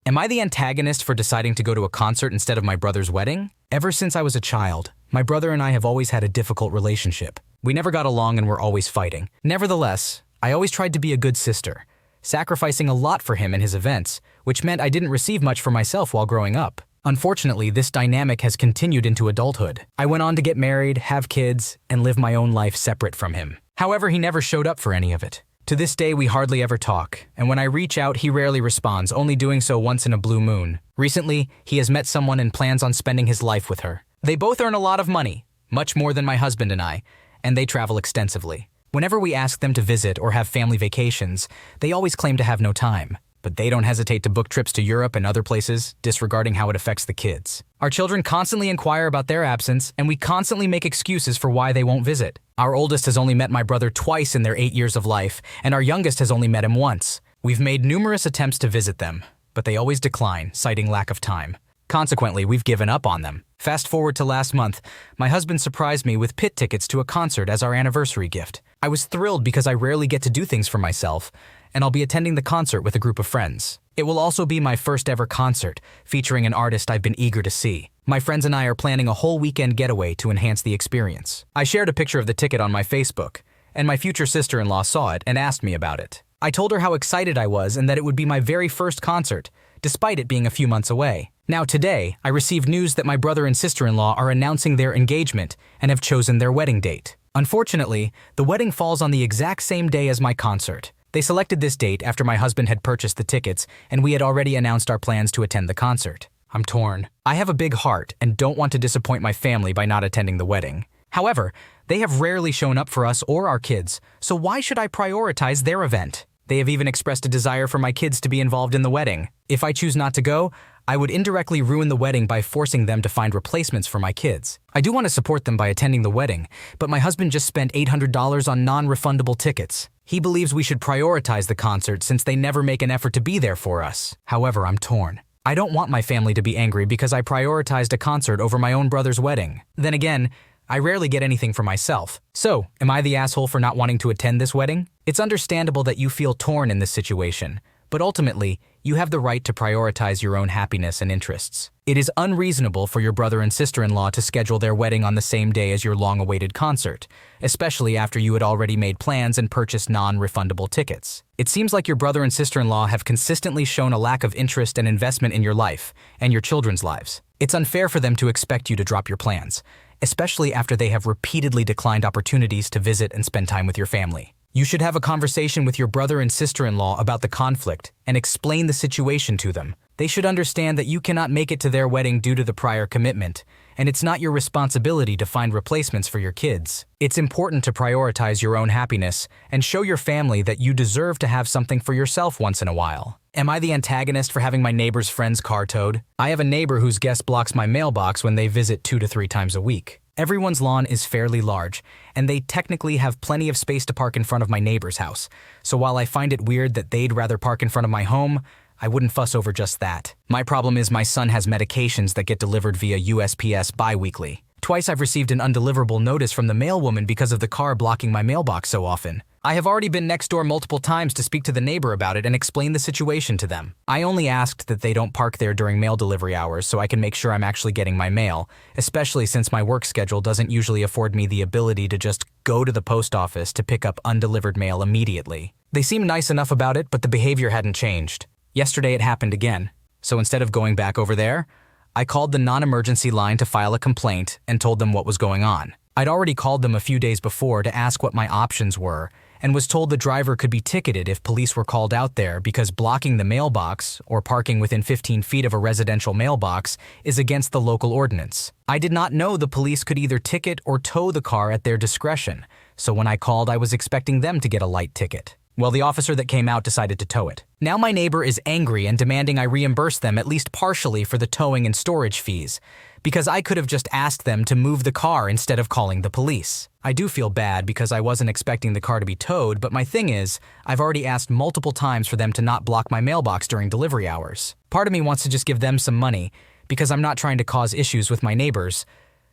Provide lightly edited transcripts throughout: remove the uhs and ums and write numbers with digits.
Am I the antagonist for deciding to go to a concert instead of my brother's wedding? Ever since I was a child, my brother and I have always had a difficult relationship. We never got along and were always fighting. Nevertheless, I always tried to be a good sister, sacrificing a lot for him and his events, which meant I didn't receive much for myself while growing up. Unfortunately, this dynamic has continued into adulthood. I went on to get married, have kids, and live my own life separate from him. However, he never showed up for any of it. To this day, we hardly ever talk, and when I reach out, he rarely responds, only doing so once in a blue moon. Recently, he has met someone and plans on spending his life with her. They both earn a lot of money, much more than my husband and I, and they travel extensively. Whenever we ask them to visit or have family vacations, they always claim to have no time. But they don't hesitate to book trips to Europe and other places, disregarding how it affects the kids. Our children constantly inquire about their absence, and we constantly make excuses for why they won't visit. Our oldest has only met my brother twice in their 8 years of life, and our youngest has only met him once. We've made numerous attempts to visit them, but they always decline, citing lack of time. Consequently, we've given up on them. Fast forward to last month, my husband surprised me with pit tickets to a concert as our anniversary gift. I was thrilled because I rarely get to do things for myself, and I'll be attending the concert with a group of friends. It will also be my first ever concert, featuring an artist I've been eager to see. My friends and I are planning a whole weekend getaway to enhance the experience. I shared a picture of the ticket on my Facebook, and my future sister-in-law saw it and asked me about it. I told her how excited I was and that it would be my very first concert, despite it being a few months away. Now today, I received news that my brother and sister-in-law are announcing their engagement and have chosen their wedding date. Unfortunately, the wedding falls on the exact same day as my concert. They selected this date after my husband had purchased the tickets and we had already announced our plans to attend the concert. I'm torn. I have a big heart and don't want to disappoint my family by not attending the wedding. However, they have rarely shown up for us or our kids, so why should I prioritize their event? They have even expressed a desire for my kids to be involved in the wedding. If I choose not to go, I would indirectly ruin the wedding by forcing them to find replacements for my kids. I do want to support them by attending the wedding, but my husband just spent $800 on non-refundable tickets. He believes we should prioritize the concert since they never make an effort to be there for us. However, I'm torn. I don't want my family to be angry because I prioritized a concert over my own brother's wedding. Then again, I rarely get anything for myself. So, am I the asshole for not wanting to attend this wedding? It's understandable that you feel torn in this situation, but ultimately, you have the right to prioritize your own happiness and interests. It is unreasonable for your brother and sister-in-law to schedule their wedding on the same day as your long-awaited concert, especially after you had already made plans and purchased non-refundable tickets. It seems like your brother and sister-in-law have consistently shown a lack of interest and investment in your life and your children's lives. It's unfair for them to expect you to drop your plans, especially after they have repeatedly declined opportunities to visit and spend time with your family. You should have a conversation with your brother and sister-in-law about the conflict and explain the situation to them. They should understand that you cannot make it to their wedding due to the prior commitment, and it's not your responsibility to find replacements for your kids. It's important to prioritize your own happiness and show your family that you deserve to have something for yourself once in a while. Am I the antagonist for having my neighbor's friend's car towed? I have a neighbor whose guest blocks my mailbox when they visit 2 to 3 times a week. Everyone's lawn is fairly large, and they technically have plenty of space to park in front of my neighbor's house. So while I find it weird that they'd rather park in front of my home, I wouldn't fuss over just that. My problem is my son has medications that get delivered via USPS bi-weekly. Twice I've received an undeliverable notice from the mailwoman because of the car blocking my mailbox so often. I have already been next door multiple times to speak to the neighbor about it and explain the situation to them. I only asked that they don't park there during mail delivery hours so I can make sure I'm actually getting my mail, especially since my work schedule doesn't usually afford me the ability to just go to the post office to pick up undelivered mail immediately. They seemed nice enough about it, but the behavior hadn't changed. Yesterday it happened again, so instead of going back over there, I called the non-emergency line to file a complaint and told them what was going on. I'd already called them a few days before to ask what my options were, and was told the driver could be ticketed if police were called out there because blocking the mailbox or parking within 15 feet of a residential mailbox is against the local ordinance. I did not know the police could either ticket or tow the car at their discretion, so when I called I was expecting them to get a light ticket. Well, the officer that came out decided to tow it. Now my neighbor is angry and demanding I reimburse them at least partially for the towing and storage fees, because I could have just asked them to move the car instead of calling the police. I do feel bad because I wasn't expecting the car to be towed, but my thing is, I've already asked multiple times for them to not block my mailbox during delivery hours. Part of me wants to just give them some money because I'm not trying to cause issues with my neighbors,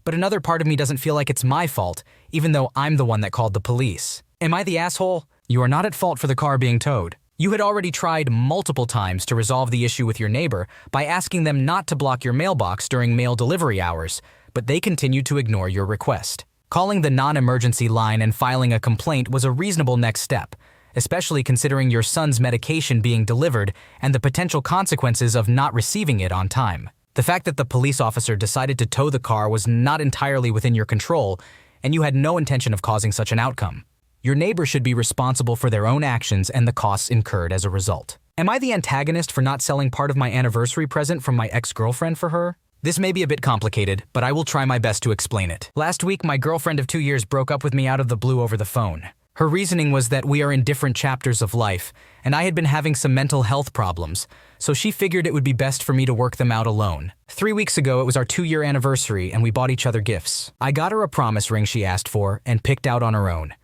but another part of me doesn't feel like it's my fault, even though I'm the one that called the police. Am I the asshole? You are not at fault for the car being towed. You had already tried multiple times to resolve the issue with your neighbor by asking them not to block your mailbox during mail delivery hours, but they continued to ignore your request. Calling the non-emergency line and filing a complaint was a reasonable next step, especially considering your son's medication being delivered and the potential consequences of not receiving it on time. The fact that the police officer decided to tow the car was not entirely within your control, and you had no intention of causing such an outcome. Your neighbor should be responsible for their own actions and the costs incurred as a result. Am I the antagonist for not selling part of my anniversary present from my ex-girlfriend for her? This may be a bit complicated, but I will try my best to explain it. Last week, my girlfriend of 2 years broke up with me out of the blue over the phone. Her reasoning was that we are in different chapters of life, and I had been having some mental health problems, so she figured it would be best for me to work them out alone. 3 weeks ago, it was our 2-year anniversary, and we bought each other gifts. I got her a promise ring she asked for and picked out on her own,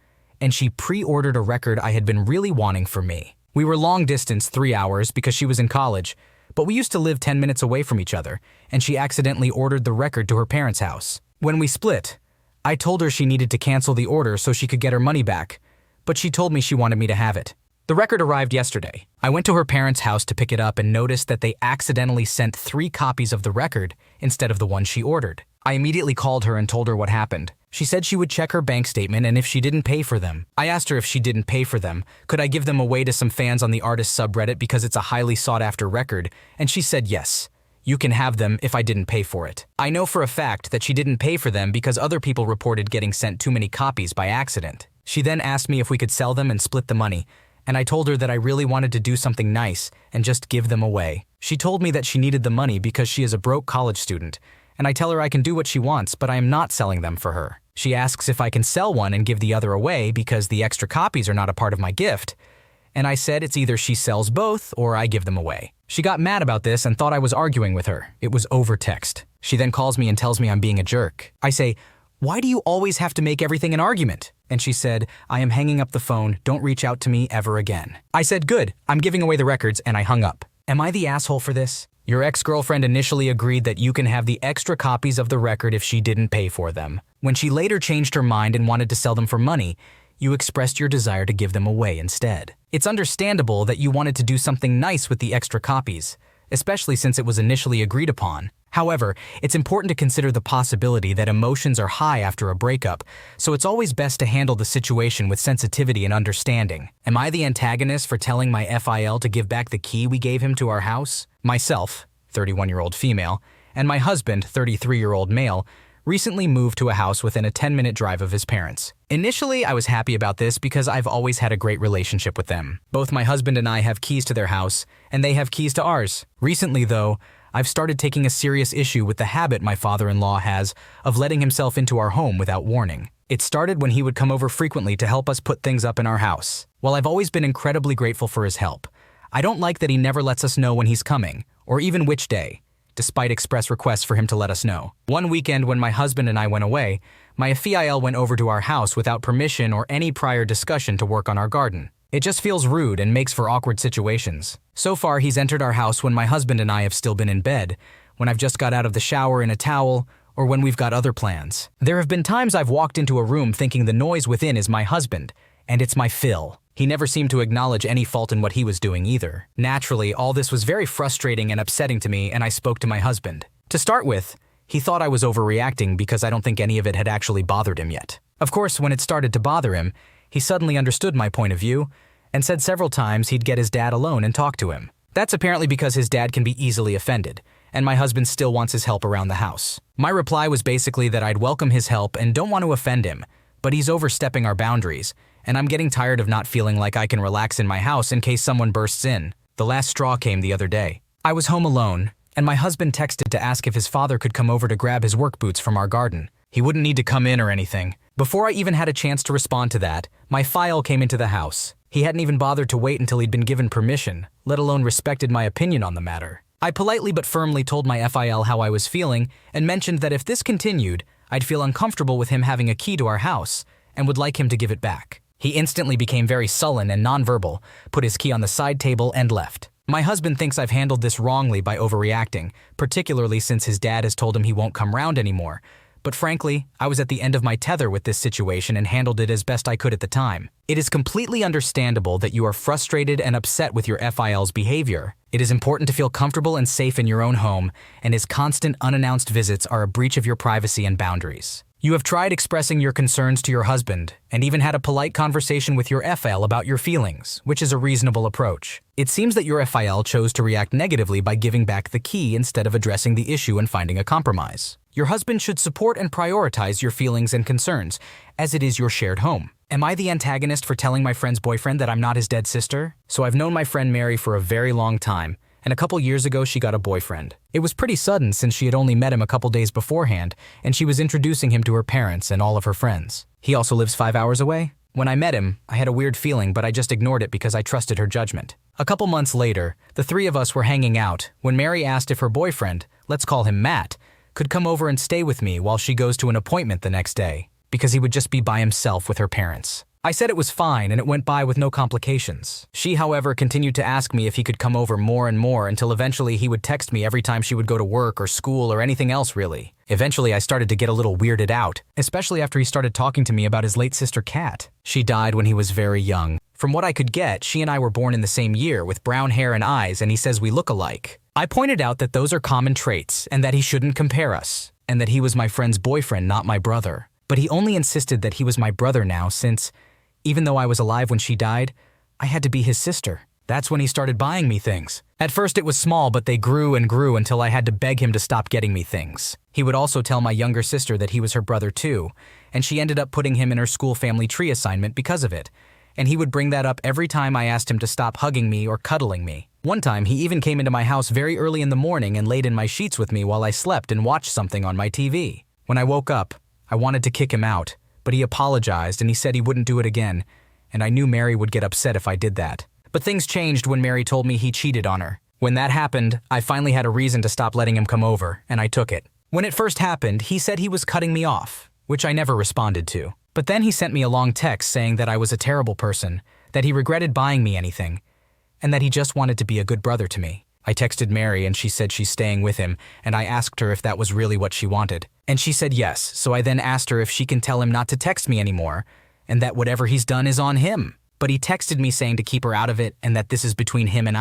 and she pre-ordered a record I had been really wanting for me. We were long distance 3 hours because she was in college, but we used to live 10 minutes away from each other, and she accidentally ordered the record to her parents' house. When we split, I told her she needed to cancel the order so she could get her money back, but she told me she wanted me to have it. The record arrived yesterday. I went to her parents' house to pick it up and noticed that they accidentally sent 3 copies of the record instead of the one she ordered. I immediately called her and told her what happened. She said she would check her bank statement and if she didn't pay for them. I asked her if she didn't pay for them, could I give them away to some fans on the artist subreddit because it's a highly sought-after record, and she said yes. You can have them if I didn't pay for it. I know for a fact that she didn't pay for them because other people reported getting sent too many copies by accident. She then asked me if we could sell them and split the money, and I told her that I really wanted to do something nice and just give them away. She told me that she needed the money because she is a broke college student, and I tell her I can do what she wants, but I am not selling them for her. She asks if I can sell one and give the other away because the extra copies are not a part of my gift, and I said it's either she sells both or I give them away. She got mad about this and thought I was arguing with her. It was over text. She then calls me and tells me I'm being a jerk. I say, "Why do you always have to make everything an argument?" And she said, "I am hanging up the phone. Don't reach out to me ever again." I said, "Good, I'm giving away the records," and I hung up. Am I the asshole for this? Your ex-girlfriend initially agreed that you can have the extra copies of the record if she didn't pay for them. When she later changed her mind and wanted to sell them for money, you expressed your desire to give them away instead. It's understandable that you wanted to do something nice with the extra copies, especially since it was initially agreed upon. However, it's important to consider the possibility that emotions are high after a breakup, so it's always best to handle the situation with sensitivity and understanding. Am I the antagonist for telling my FIL to give back the key we gave him to our house? Myself, 31-year-old female, and my husband, 33-year-old male, recently moved to a house within a 10-minute drive of his parents. Initially, I was happy about this because I've always had a great relationship with them. Both my husband and I have keys to their house, and they have keys to ours. Recently, though, I've started taking a serious issue with the habit my father-in-law has of letting himself into our home without warning. It started when he would come over frequently to help us put things up in our house. While I've always been incredibly grateful for his help, I don't like that he never lets us know when he's coming, or even which day, despite express requests for him to let us know. One weekend when my husband and I went away, my FIL went over to our house without permission or any prior discussion to work on our garden. It just feels rude and makes for awkward situations. So far, he's entered our house when my husband and I have still been in bed, when I've just got out of the shower in a towel, or when we've got other plans. There have been times I've walked into a room thinking the noise within is my husband, and it's my Phil. He never seemed to acknowledge any fault in what he was doing either. Naturally, all this was very frustrating and upsetting to me, and I spoke to my husband. To start with, he thought I was overreacting because I don't think any of it had actually bothered him yet. Of course, when it started to bother him, he suddenly understood my point of view and said several times he'd get his dad alone and talk to him. That's apparently because his dad can be easily offended, and my husband still wants his help around the house. My reply was basically that I'd welcome his help and don't want to offend him, but he's overstepping our boundaries, and I'm getting tired of not feeling like I can relax in my house in case someone bursts in. The last straw came the other day. I was home alone, and my husband texted to ask if his father could come over to grab his work boots from our garden. He wouldn't need to come in or anything. Before I even had a chance to respond to that, my file came into the house. He hadn't even bothered to wait until he'd been given permission, let alone respected my opinion on the matter. I politely but firmly told my FIL how I was feeling and mentioned that if this continued, I'd feel uncomfortable with him having a key to our house and would like him to give it back. He instantly became very sullen and nonverbal, put his key on the side table, and left. My husband thinks I've handled this wrongly by overreacting, particularly since his dad has told him he won't come round anymore, But frankly, I was at the end of my tether with this situation and handled it as best I could at the time. It is completely understandable that you are frustrated and upset with your FIL's behavior. It is important to feel comfortable and safe in your own home, and his constant unannounced visits are a breach of your privacy and boundaries. You have tried expressing your concerns to your husband and even had a polite conversation with your FL about your feelings, which is a reasonable approach. It seems that your FIL chose to react negatively by giving back the key instead of addressing the issue and finding a compromise. Your husband should support and prioritize your feelings and concerns, as it is your shared home. Am I the antagonist for telling my friend's boyfriend that I'm not his dead sister? So I've known my friend Mary for a very long time, and a couple years ago she got a boyfriend. It was pretty sudden since she had only met him a couple days beforehand, and she was introducing him to her parents and all of her friends. He also lives 5 hours away. When I met him, I had a weird feeling, but I just ignored it because I trusted her judgment. A couple months later, the three of us were hanging out when Mary asked if her boyfriend, let's call him Matt, could come over and stay with me while she goes to an appointment the next day, because he would just be by himself with her parents. I said it was fine and it went by with no complications. She, however, continued to ask me if he could come over more and more until eventually he would text me every time she would go to work or school or anything else really. Eventually I started to get a little weirded out, especially after he started talking to me about his late sister Kat. She died when he was very young. From what I could get, she and I were born in the same year with brown hair and eyes, and he says we look alike. I pointed out that those are common traits and that he shouldn't compare us, and that he was my friend's boyfriend, not my brother. But he only insisted that he was my brother now since, even though I was alive when she died, I had to be his sister. That's when he started buying me things. At first it was small, but they grew and grew until I had to beg him to stop getting me things. He would also tell my younger sister that he was her brother too, and she ended up putting him in her school family tree assignment because of it. And he would bring that up every time I asked him to stop hugging me or cuddling me. One time, he even came into my house very early in the morning and laid in my sheets with me while I slept and watched something on my TV. When I woke up, I wanted to kick him out, but he apologized and he said he wouldn't do it again, and I knew Mary would get upset if I did that. But things changed when Mary told me he cheated on her. When that happened, I finally had a reason to stop letting him come over, and I took it. When it first happened, he said he was cutting me off, which I never responded to. But then he sent me a long text saying that I was a terrible person, that he regretted buying me anything, and that he just wanted to be a good brother to me. I texted Mary and she said she's staying with him, and I asked her if that was really what she wanted. And she said yes, so I then asked her if she can tell him not to text me anymore, and that whatever he's done is on him. But he texted me saying to keep her out of it and that this is between him and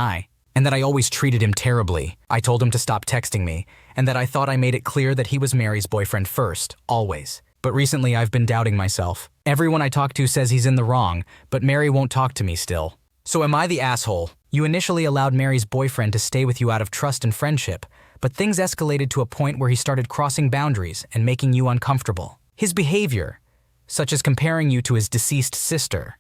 that I always treated him terribly. I told him to stop texting me, and that I thought I made it clear that he was Mary's boyfriend first, always. But recently I've been doubting myself. Everyone I talk to says he's in the wrong, but Mary won't talk to me still. So am I the asshole? You initially allowed Mary's boyfriend to stay with you out of trust and friendship, but things escalated to a point where he started crossing boundaries and making you uncomfortable. His behavior, such as comparing you to his deceased sister,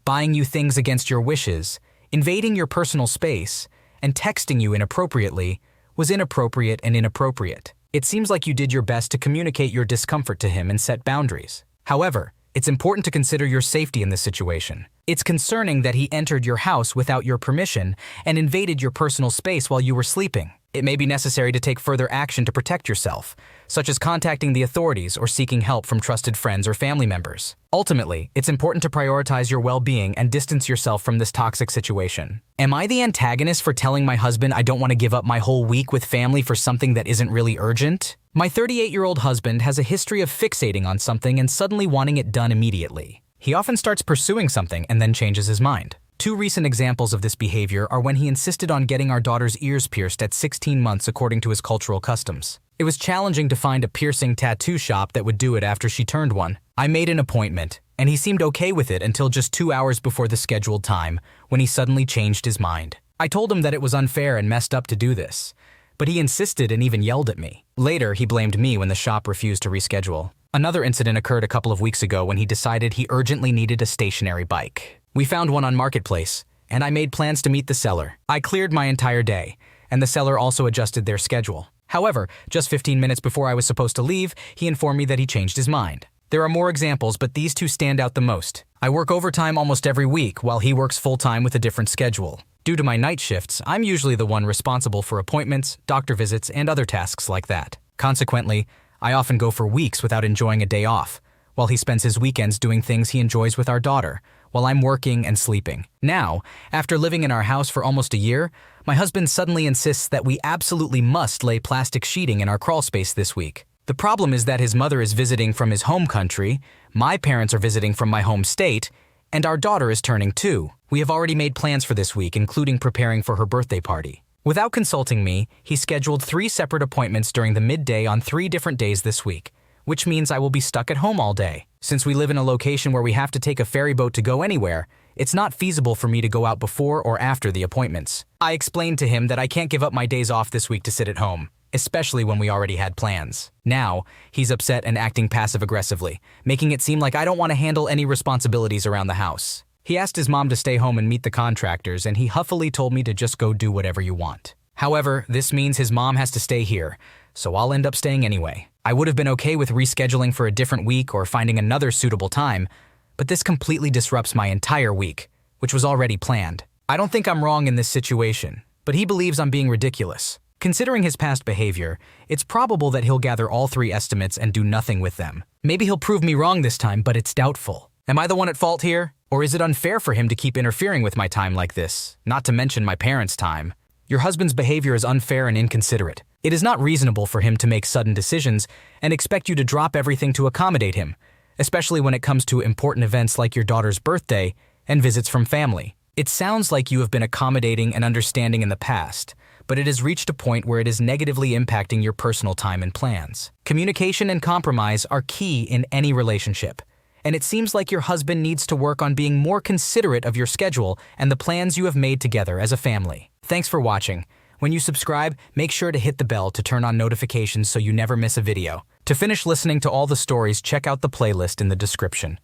buying you things against your wishes, invading your personal space, and texting you inappropriately, was inappropriate and inappropriate. It seems like you did your best to communicate your discomfort to him and set boundaries. However, it's important to consider your safety in this situation. It's concerning that he entered your house without your permission and invaded your personal space while you were sleeping. It may be necessary to take further action to protect yourself, such as contacting the authorities or seeking help from trusted friends or family members. Ultimately, it's important to prioritize your well-being and distance yourself from this toxic situation. Am I the antagonist for telling my husband I don't want to give up my whole week with family for something that isn't really urgent? My 38-year-old husband has a history of fixating on something and suddenly wanting it done immediately. He often starts pursuing something and then changes his mind. Two recent examples of this behavior are when he insisted on getting our daughter's ears pierced at 16 months according to his cultural customs. It was challenging to find a piercing tattoo shop that would do it after she turned one. I made an appointment, and he seemed okay with it until just 2 hours before the scheduled time, when he suddenly changed his mind. I told him that it was unfair and messed up to do this, but he insisted and even yelled at me. Later, he blamed me when the shop refused to reschedule. Another incident occurred a couple of weeks ago when he decided he urgently needed a stationary bike. We found one on Marketplace, and I made plans to meet the seller. I cleared my entire day, and the seller also adjusted their schedule. However, just 15 minutes before I was supposed to leave, he informed me that he changed his mind. There are more examples, but these two stand out the most. I work overtime almost every week, while he works full-time with a different schedule. Due to my night shifts, I'm usually the one responsible for appointments, doctor visits, and other tasks like that. Consequently, I often go for weeks without enjoying a day off, while he spends his weekends doing things he enjoys with our daughter, while I'm working and sleeping. Now, after living in our house for almost a year, my husband suddenly insists that we absolutely must lay plastic sheeting in our crawl space this week. The problem is that his mother is visiting from his home country, my parents are visiting from my home state, and our daughter is turning 2. We have already made plans for this week, including preparing for her birthday party. Without consulting me, he scheduled 3 separate appointments during the midday on 3 different days this week, which means I will be stuck at home all day. Since we live in a location where we have to take a ferry boat to go anywhere, it's not feasible for me to go out before or after the appointments. I explained to him that I can't give up my days off this week to sit at home, especially when we already had plans. Now, he's upset and acting passive-aggressively, making it seem like I don't want to handle any responsibilities around the house. He asked his mom to stay home and meet the contractors, and he huffily told me to just go do whatever you want. However, this means his mom has to stay here, so I'll end up staying anyway. I would have been okay with rescheduling for a different week or finding another suitable time, but this completely disrupts my entire week, which was already planned. I don't think I'm wrong in this situation, but he believes I'm being ridiculous. Considering his past behavior, it's probable that he'll gather all 3 estimates and do nothing with them. Maybe he'll prove me wrong this time, but it's doubtful. Am I the one at fault here? Or is it unfair for him to keep interfering with my time like this, not to mention my parents' time? Your husband's behavior is unfair and inconsiderate. It is not reasonable for him to make sudden decisions and expect you to drop everything to accommodate him, especially when it comes to important events like your daughter's birthday and visits from family. It sounds like you have been accommodating and understanding in the past, but it has reached a point where it is negatively impacting your personal time and plans. Communication and compromise are key in any relationship, and it seems like your husband needs to work on being more considerate of your schedule and the plans you have made together as a family. Thanks for watching. When you subscribe, make sure to hit the bell to turn on notifications so you never miss a video. To finish listening to all the stories, check out the playlist in the description.